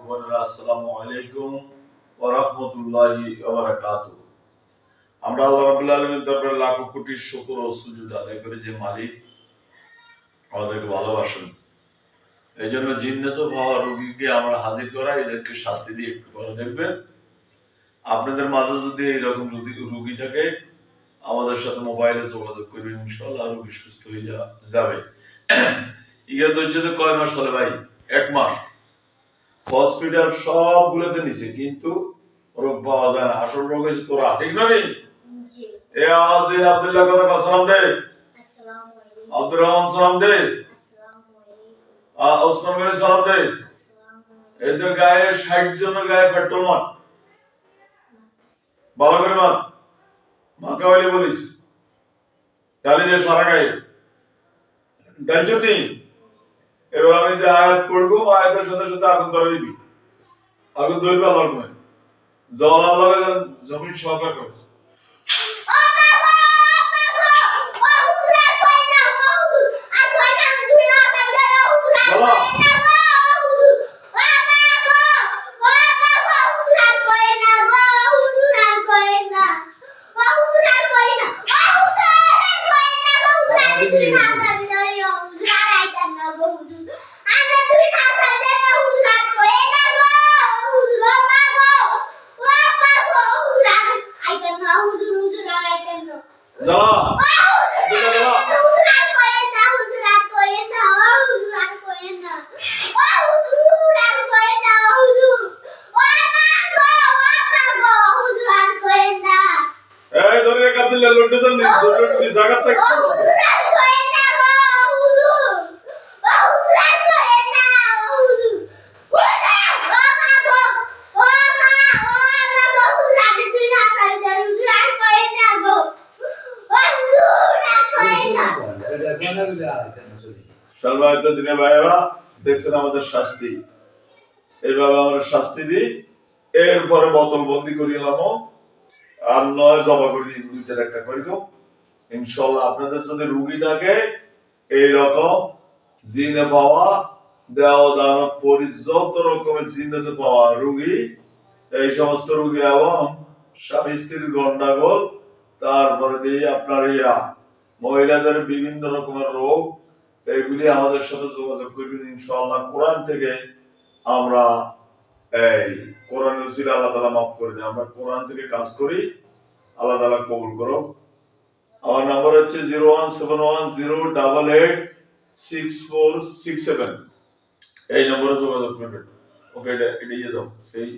বোনেরা, আসসালামু আলাইকুম ওয়া রাহমাতুল্লাহি ওয়া বারাকাতুহু। আমরা আল্লাহ রাব্বুল আলামিনের দরবারে লাখো কোটি শুকর ও সুজুদ আদায় করি যে মালিক আমাদেরকে ভালোবাসেন। এই জন্য জিন্নাত হওয়া রোগীকে আমরা হাজির করা, এদেরকে শাস্তি দিয়ে একটু করে দেখবেন। আপনাদের মাঝে যদি এইরকম রোগী থাকে আমাদের সাথে মোবাইলে যোগাযোগ করবেন, ইনশাআল্লাহ রোগী সুস্থ হয়ে যাবে। ইয়া তো কয় মাস হলে ভাই? 1 মাস। হসপিটাল সবগুলোতে নিছে কিন্তু রোগ পাওয়া যায় না। আসল রোগ হচ্ছে তোরা, ঠিক না? নেই এ আওয়াজে আব্দুল্লাহ কথা সালাম দে। আসসালামু আলাইকুম। আব্দুর রহমান সালাম দে। আসসালামু আলাইকুম। ওসমান ভাই সালাম দে। আসসালামু আলাইকুম। এদের গায়ে 60 জনের গায়ে পেট্রোল মার, ভালো করে মার, মাকে হইলে বলিস ডালি দে সারা গায়ে ডালচুটি। এবার আমি যে আয়াত পড়বো, আয়াতের সাথে সাথে আগুন ধরে দিবি। আগুন ধরবে আমার কমে জল আল্লাহ জমিন সহকার করছে। দেখছেন আমাদের শাস্তি, এইভাবে আমরা শাস্তি দিই, এরপরে বোতল বন্দি করিলাম আর নয় জমা করে দিই, দুইটার একটা করিব। ইনশাআল্লাহ আপনাদের যদি রুগী থাকে এইরকম জিনে পাওয়া দেওয়া দান পরিযত রকমের জিনেতে পাওয়া রুগী, এই সমস্ত রুগী এবং স্বামী স্ত্রীর গন্ডাগোল, তারপরে দিয়ে আপনার মহিলাদের বিভিন্ন রকমের রোগ, এইগুলি আমাদের সাথে যোগাযোগ করবেন। ইনশাআল্লাহ কোরআন থেকে আমরা কোরআন উসিলা আল্লাহ তাআলা মাফ করে দেয়। আমরা কোরআন থেকে কাজ করি, আল্লাহ তাআলা কবুল করুক। আমার নাম্বার হচ্ছে 01710886467। এই নম্বরে যোগাযোগ করবেন। ওকে, এটা দাও সেই